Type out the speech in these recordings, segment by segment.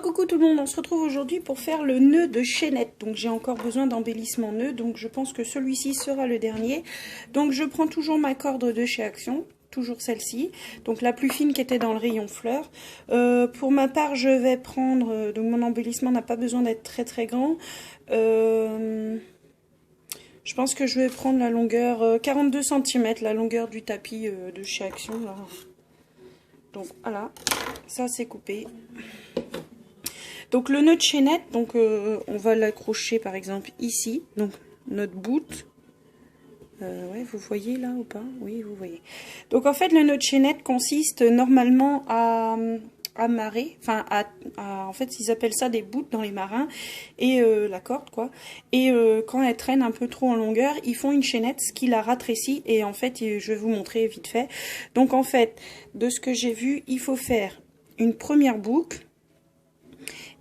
Coucou tout le monde, on se retrouve aujourd'hui pour faire le nœud de chaînette. Donc j'ai encore besoin d'embellissement nœud, donc je pense que celui-ci sera le dernier. Donc je prends toujours ma corde de chez Action, toujours celle-ci, donc la plus fine qui était dans le rayon fleurs. Pour ma part, je vais prendre, donc mon embellissement n'a pas besoin d'être très grand. Je pense que je vais prendre la longueur 42 cm, la longueur du tapis de chez Action. Là. Donc voilà, ça c'est coupé. Donc le nœud de chaînette, donc on va l'accrocher par exemple ici, donc notre bout. Ouais, vous voyez là ou pas? Oui, vous voyez. Donc en fait le nœud de chaînette consiste normalement à amarrer, enfin en fait ils appellent ça des bouts dans les marins, et la corde quoi. Et quand elle traîne un peu trop en longueur, ils font une chaînette, ce qui la rétrécit, et en fait je vais vous montrer vite fait. Donc en fait, de ce que j'ai vu, il faut faire une première boucle,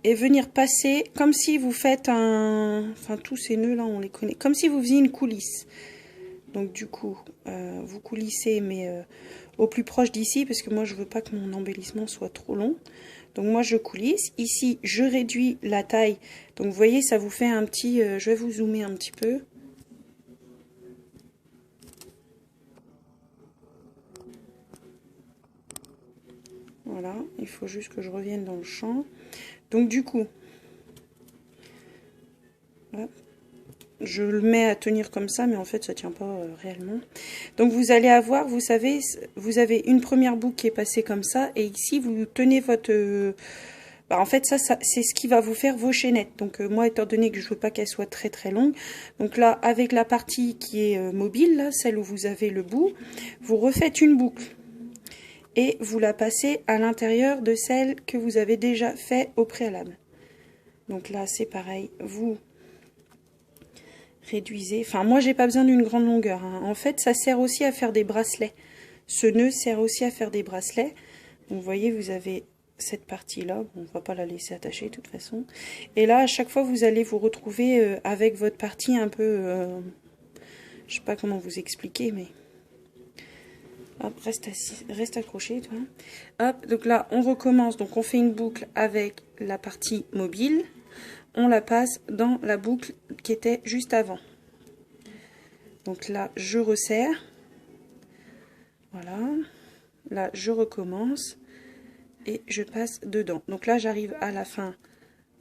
et venir passer comme si vous faites un... Enfin, tous ces nœuds là, on les connaît. Comme si vous faisiez une coulisse. Donc du coup, vous coulissez, mais au plus proche d'ici, parce que moi, je veux pas que mon embellissement soit trop long. Donc moi, je coulisse. Ici, je réduis la taille. Donc vous voyez, ça vous fait un petit... je vais vous zoomer un petit peu. Voilà, il faut juste que je revienne dans le champ. Donc du coup, hop, je le mets à tenir comme ça, mais en fait ça tient pas réellement. Donc vous allez avoir, vous savez, vous avez une première boucle qui est passée comme ça, et ici vous tenez votre... en fait ça c'est ce qui va vous faire vos chaînettes. Donc moi, étant donné que je veux pas qu'elle soit très longue, donc là avec la partie qui est mobile, là, celle où vous avez le bout, vous refaites une boucle. Et vous la passez à l'intérieur de celle que vous avez déjà fait au préalable. Donc là, c'est pareil, vous réduisez. Enfin, moi, j'ai pas besoin d'une grande longueur. Hein. En fait, ça sert aussi à faire des bracelets. Ce nœud sert aussi à faire des bracelets. Donc, vous voyez, vous avez cette partie-là. Bon, on va pas la laisser attachée de toute façon. Et là, à chaque fois, vous allez vous retrouver avec votre partie un peu... je sais pas comment vous expliquer, mais... Hop, reste accroché, toi. Hop, donc là, on recommence. Donc, on fait une boucle avec la partie mobile. On la passe dans la boucle qui était juste avant. Donc là, je resserre. Voilà. Là, je recommence. Et je passe dedans. Donc là, j'arrive à la fin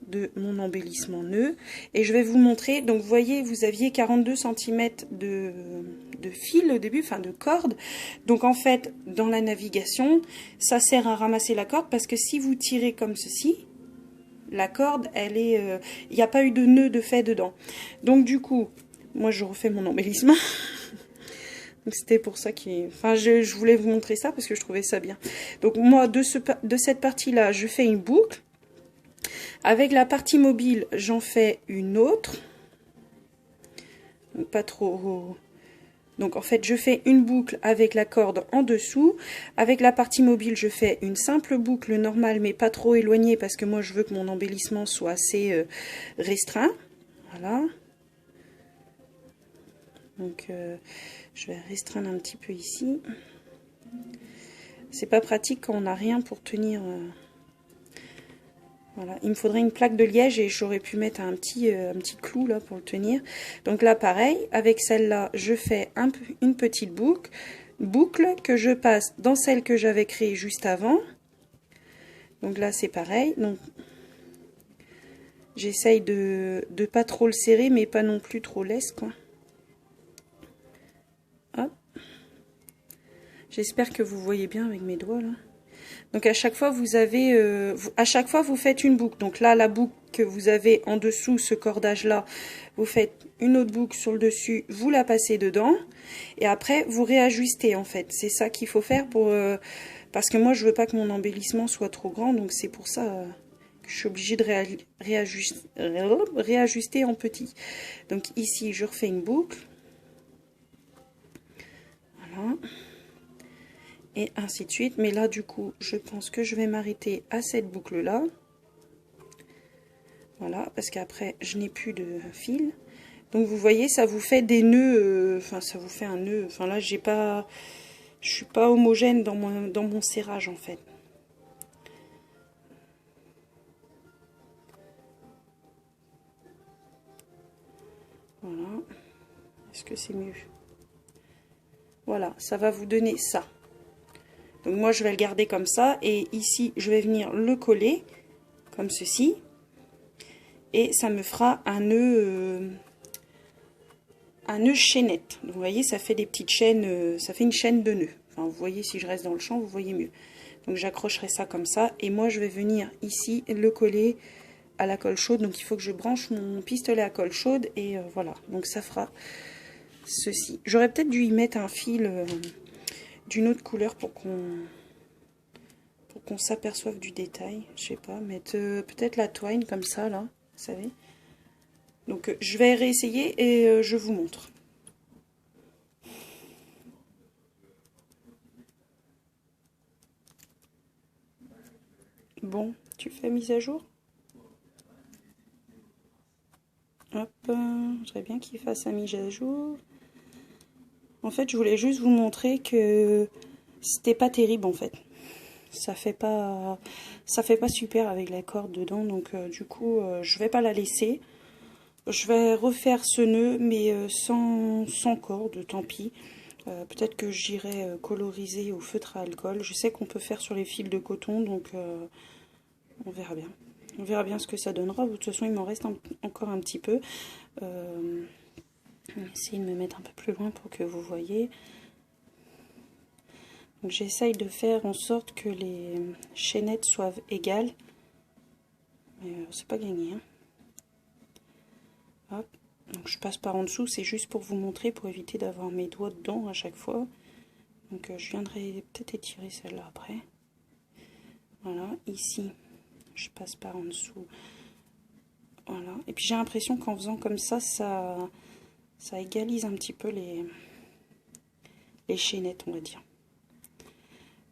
de mon embellissement nœud, et je vais vous montrer. Donc vous voyez, vous aviez 42 cm de fil au début, enfin de corde. Donc en fait, dans la navigation, ça sert à ramasser la corde, parce que si vous tirez comme ceci, la corde, elle est, il n'y a pas eu de nœud de fait dedans. Donc du coup, moi je refais mon embellissement. Donc c'était pour ça enfin je voulais vous montrer ça parce que je trouvais ça bien. Donc moi de cette partie là, je fais une boucle. Avec la partie mobile, j'en fais une autre. Donc, pas trop. Donc en fait, je fais une boucle avec la corde en dessous. Avec la partie mobile, je fais une simple boucle normale, mais pas trop éloignée, parce que moi, je veux que mon embellissement soit assez restreint. Voilà. Donc je vais restreindre un petit peu ici. C'est pas pratique quand on n'a rien pour tenir... Voilà, il me faudrait une plaque de liège, et j'aurais pu mettre un petit clou là pour le tenir. Donc là pareil, avec celle-là, je fais une petite boucle que je passe dans celle que j'avais créée juste avant. Donc là c'est pareil. Donc j'essaye de pas trop le serrer, mais pas non plus trop lisse quoi. Hop. J'espère que vous voyez bien avec mes doigts là. Donc à chaque fois vous avez, vous faites une boucle. Donc là, la boucle que vous avez en dessous, ce cordage là, vous faites une autre boucle sur le dessus, vous la passez dedans, et après vous réajustez en fait. C'est ça qu'il faut faire pour, parce que moi je veux pas que mon embellissement soit trop grand, donc c'est pour ça que je suis obligée de réajuster en petit. Donc ici je refais une boucle, voilà. Et ainsi de suite. Mais là, du coup, je pense que je vais m'arrêter à cette boucle-là. Voilà, parce qu'après, je n'ai plus de fil. Donc, vous voyez, ça vous fait des nœuds. Enfin, ça vous fait un nœud. Enfin, là, je suis pas homogène dans mon serrage, en fait. Est-ce que c'est mieux? Voilà, ça va vous donner ça. Donc moi je vais le garder comme ça et ici je vais venir le coller comme ceci et ça me fera un nœud chaînette. Donc vous voyez, ça fait des petites chaînes, ça fait une chaîne de nœuds. Enfin, vous voyez, si je reste dans le champ, vous voyez mieux. Donc j'accrocherai ça comme ça et moi je vais venir ici le coller à la colle chaude. Donc il faut que je branche mon pistolet à colle chaude et voilà. Donc ça fera ceci. J'aurais peut-être dû y mettre un fil d'une autre couleur pour qu'on s'aperçoive du détail. Je sais pas, mettre peut-être la twine comme ça là, vous savez. Donc je vais réessayer et je vous montre. Bon, tu fais mise à jour? Hop, j'aimerais bien qu'il fasse la mise à jour. En fait, je voulais juste vous montrer que c'était pas terrible en fait. Ça fait pas super avec la corde dedans, donc du coup, je vais pas la laisser. Je vais refaire ce nœud, mais sans corde, tant pis. Peut-être que j'irai coloriser au feutre à alcool. Je sais qu'on peut faire sur les fils de coton, donc on verra bien. On verra bien ce que ça donnera. De toute façon, il m'en reste encore un petit peu. Je vais essayer de me mettre un peu plus loin pour que vous voyez. Donc j'essaye de faire en sorte que les chaînettes soient égales. Mais c'est pas gagné. Hein. Hop. Donc je passe par en dessous, c'est juste pour vous montrer, pour éviter d'avoir mes doigts dedans à chaque fois. Donc je viendrai peut-être étirer celle-là après. Voilà, ici, je passe par en dessous. Voilà, et puis j'ai l'impression qu'en faisant comme ça, ça égalise un petit peu les chaînettes, on va dire.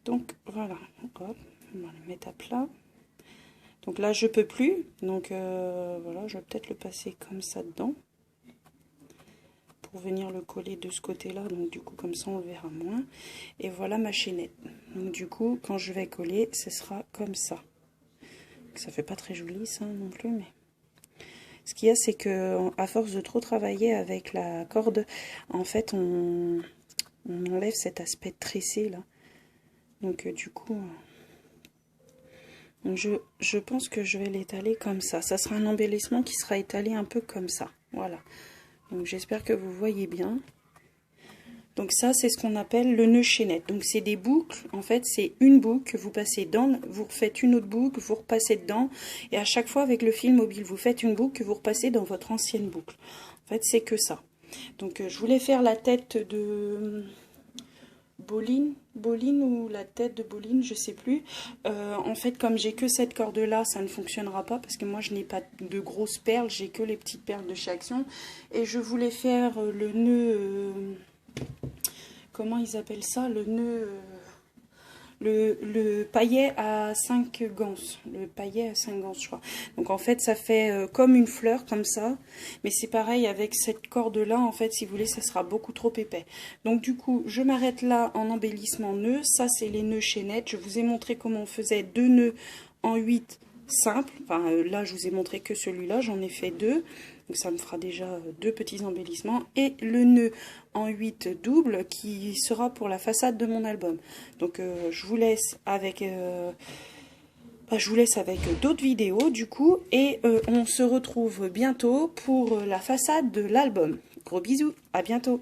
Donc voilà, hop, on va le mettre à plat. Donc là, je peux plus, donc voilà, je vais peut-être le passer comme ça dedans. Pour venir le coller de ce côté-là, donc du coup, comme ça, on le verra moins. Et voilà ma chaînette. Donc du coup, quand je vais coller, ce sera comme ça. Ça fait pas très joli, ça, non plus, mais... Ce qu'il y a, c'est que à force de trop travailler avec la corde, en fait, on enlève cet aspect tressé, là. Donc du coup... Donc je pense que je vais l'étaler comme ça. Ça sera un embellissement qui sera étalé un peu comme ça. Voilà. Donc j'espère que vous voyez bien. Donc ça, c'est ce qu'on appelle le nœud chaînette. Donc c'est des boucles. En fait, c'est une boucle que vous passez dedans. Vous refaites une autre boucle, vous repassez dedans. Et à chaque fois, avec le fil mobile, vous faites une boucle que vous repassez dans votre ancienne boucle. En fait, c'est que ça. Donc je voulais faire la tête de... Boline ou la tête de Boline, je sais plus. En fait, comme j'ai que cette corde là, ça ne fonctionnera pas parce que moi je n'ai pas de grosses perles, j'ai que les petites perles de chez Action. Et je voulais faire le nœud, comment ils appellent ça, le nœud, le paillet à 5 ganses, le paillet à 5 ganses, je crois. Donc en fait, ça fait comme une fleur, comme ça, mais c'est pareil avec cette corde-là, en fait, si vous voulez, ça sera beaucoup trop épais. Donc du coup, je m'arrête là en embellissement nœud. Ça, c'est les nœuds chaînettes. Je vous ai montré comment on faisait 2 nœuds en 8 simples. Enfin, là, je vous ai montré que celui-là, j'en ai fait 2. Donc ça me fera déjà 2 petits embellissements. Et le nœud en 8 double qui sera pour la façade de mon album. Donc je vous laisse avec d'autres vidéos du coup. Et on se retrouve bientôt pour la façade de l'album. Gros bisous, à bientôt.